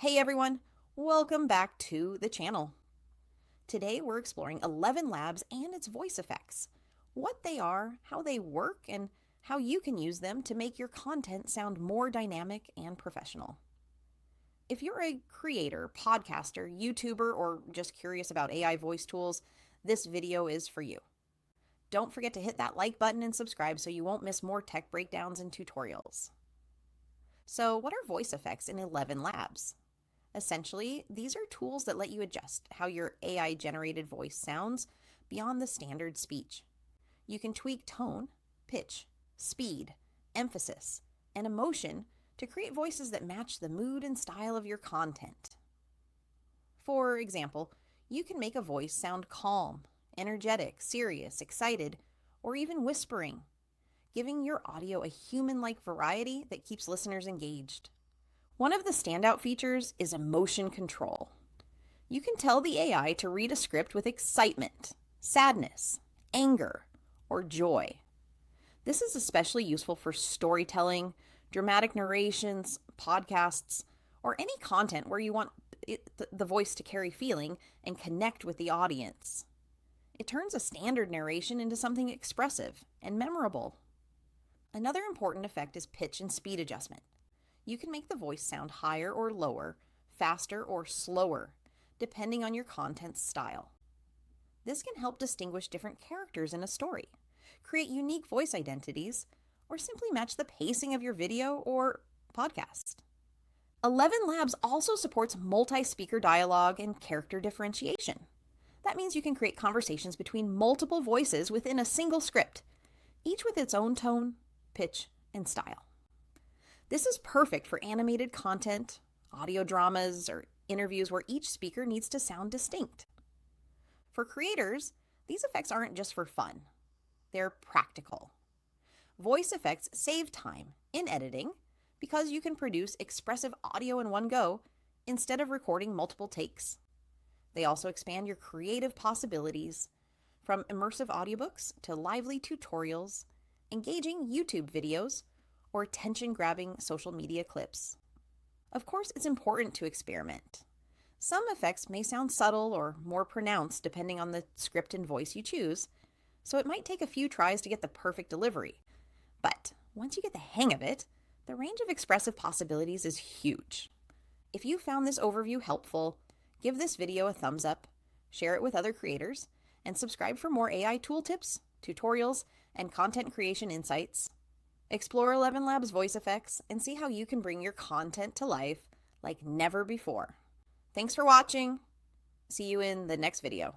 Hey everyone, welcome back to the channel. Today we're exploring 11 Labs and its voice effects, what they are, how they work, and how you can use them to make your content sound more dynamic and professional. If you're a creator, podcaster, YouTuber, or just curious about AI voice tools, this video is for you. Don't forget to hit that like button and subscribe so you won't miss more tech breakdowns and tutorials. So, what are voice effects in 11 Labs? Essentially, these are tools that let you adjust how your AI generated voice sounds beyond the standard speech. You can tweak tone, pitch, speed, emphasis, and emotion to create voices that match the mood and style of your content. For example, you can make a voice sound calm, energetic, serious, excited, or even whispering, giving your audio a human like variety that keeps listeners engaged. One of the standout features is emotion control. You can tell the AI to read a script with excitement, sadness, anger, or joy. This is especially useful for storytelling, dramatic narrations, podcasts, or any content where you want the voice to carry feeling and connect with the audience. It turns a standard narration into something expressive and memorable. Another important effect is pitch and speed adjustment. You can make the voice sound higher or lower, faster or slower, depending on your content's style. This can help distinguish different characters in a story, create unique voice identities, or simply match the pacing of your video or podcast. 11 Labs also supports multi-speaker dialogue and character differentiation. That means you can create conversations between multiple voices within a single script, each with its own tone, pitch, and style. This is perfect for animated content, audio dramas, or interviews where each speaker needs to sound distinct. For creators, these effects aren't just for fun. They're practical. Voice effects save time in editing because you can produce expressive audio in one go instead of recording multiple takes. They also expand your creative possibilities, from immersive audiobooks to lively tutorials, engaging YouTube videos, or attention-grabbing social media clips. Of course, it's important to experiment. Some effects may sound subtle or more pronounced depending on the script and voice you choose, so it might take a few tries to get the perfect delivery. But once you get the hang of it, the range of expressive possibilities is huge. If you found this overview helpful, give this video a thumbs up, share it with other creators, and subscribe for more AI tool tips, tutorials, and content creation insights. Explore 11 Labs voice effects and see how you can bring your content to life like never before. Thanks for watching. See you in the next video.